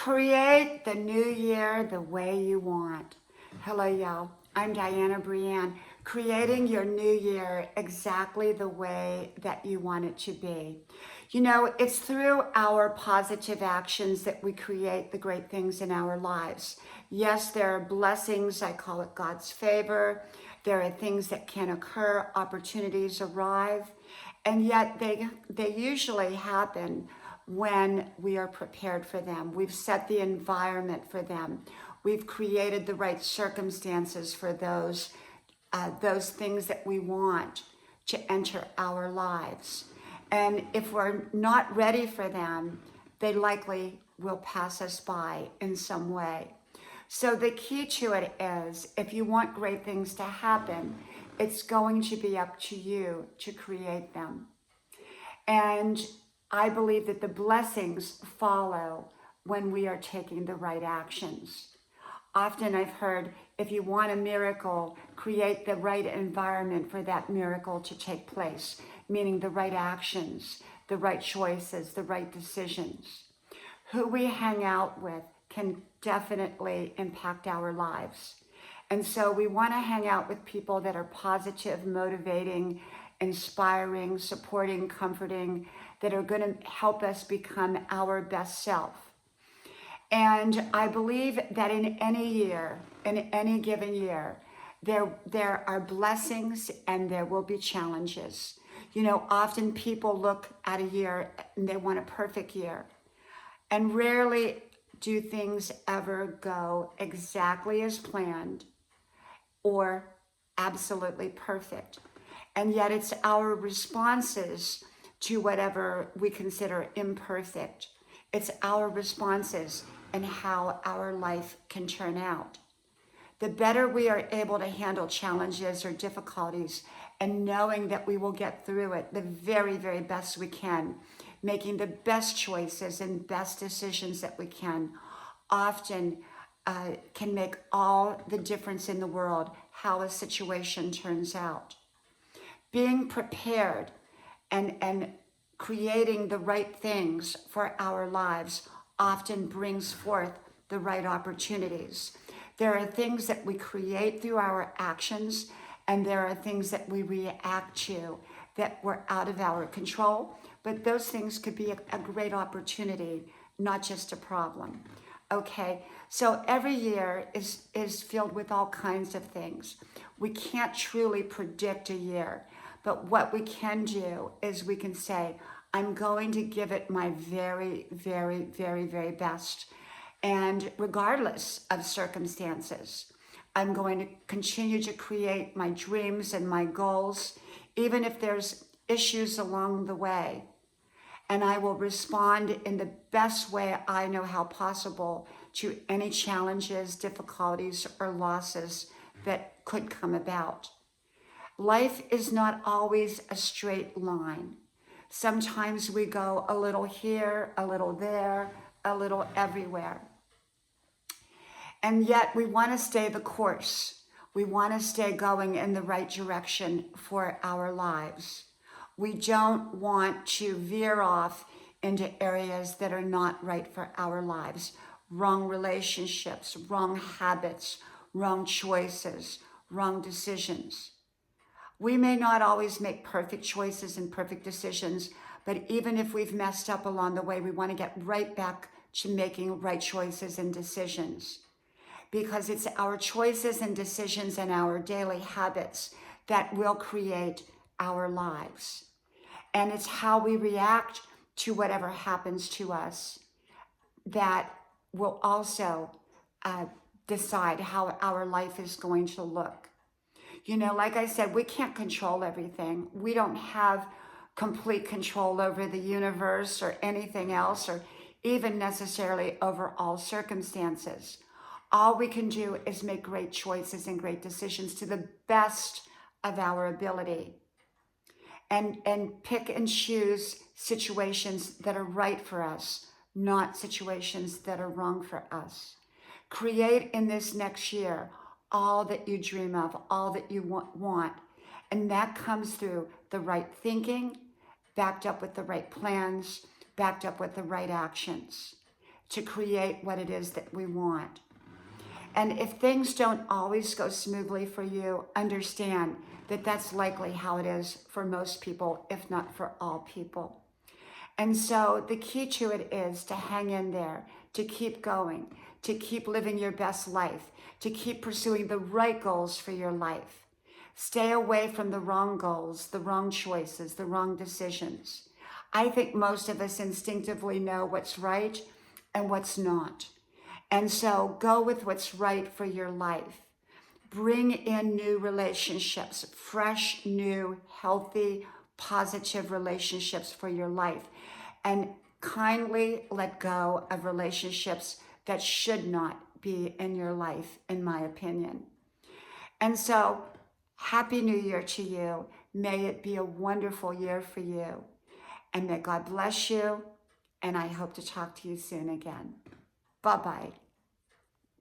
Create the new year the way you want. Hello, y'all. I'm Diana Brienne, creating your new year exactly the way that you want it to be. You know, it's through our positive actions that we create the great things in our lives. Yes, there are blessings, I call it God's favor. There are things that can occur, opportunities arrive, and yet they usually happen when we are prepared for them. We've set the environment for them. We've created the right circumstances for those things that we want to enter our lives. And if we're not ready for them, they likely will pass us by in some way. So the key to it is, if you want great things to happen, it's going to be up to you to create them. And I believe that the blessings follow when we are taking the right actions. Often I've heard, if you want a miracle, create the right environment for that miracle to take place, meaning the right actions, the right choices, the right decisions. Who we hang out with can definitely impact our lives. And so we want to hang out with people that are positive, motivating, inspiring, supporting, comforting, that are going to help us become our best self. And I believe that in any year, in any given year, there are blessings and there will be challenges. You know, often people look at a year and they want a perfect year. And rarely do things ever go exactly as planned or absolutely perfect. And yet it's our responses to whatever we consider imperfect. It's our responses and how our life can turn out. The better we are able to handle challenges or difficulties and knowing that we will get through it the very, very best we can, making the best choices and best decisions that we can, often can make all the difference in the world how a situation turns out. Being prepared and creating the right things for our lives often brings forth the right opportunities. There are things that we create through our actions, and there are things that we react to that were out of our control, but those things could be a great opportunity, not just a problem. Okay, so every year is filled with all kinds of things. We can't truly predict a year, but what we can do is we can say, I'm going to give it my very, very, very, very best. And regardless of circumstances, I'm going to continue to create my dreams and my goals, even if there's issues along the way. And I will respond in the best way I know how possible to any challenges, difficulties, or losses that could come about. Life is not always a straight line. Sometimes we go a little here, a little there, a little everywhere. And yet we want to stay the course. We want to stay going in the right direction for our lives. We don't want to veer off into areas that are not right for our lives. Wrong relationships, wrong habits, wrong choices, wrong decisions. We may not always make perfect choices and perfect decisions, but even if we've messed up along the way, we want to get right back to making right choices and decisions. Because it's our choices and decisions and our daily habits that will create our lives. And it's how we react to whatever happens to us that will also decide how our life is going to look. You know, like I said, we can't control everything. We don't have complete control over the universe or anything else, or even necessarily over all circumstances. All we can do is make great choices and great decisions to the best of our ability, and pick and choose situations that are right for us, not situations that are wrong for us. Create in this next year all that you dream of, all that you want. And that comes through the right thinking, backed up with the right plans, backed up with the right actions. to create what it is that we want. And if things don't always go smoothly for you, understand that that's likely how it is for most people, if not for all people. And so the key to it is to hang in there, to keep going, to keep living your best life, to keep pursuing the right goals for your life. Stay away from the wrong goals, the wrong choices, the wrong decisions. I think most of us instinctively know what's right and what's not. And so go with what's right for your life. Bring in new relationships, fresh, new, healthy, positive relationships for your life. And kindly let go of relationships that should not be in your life, in my opinion. And so, Happy New Year to you. May it be a wonderful year for you. And may God bless you. And I hope to talk to you soon again. Bye-bye.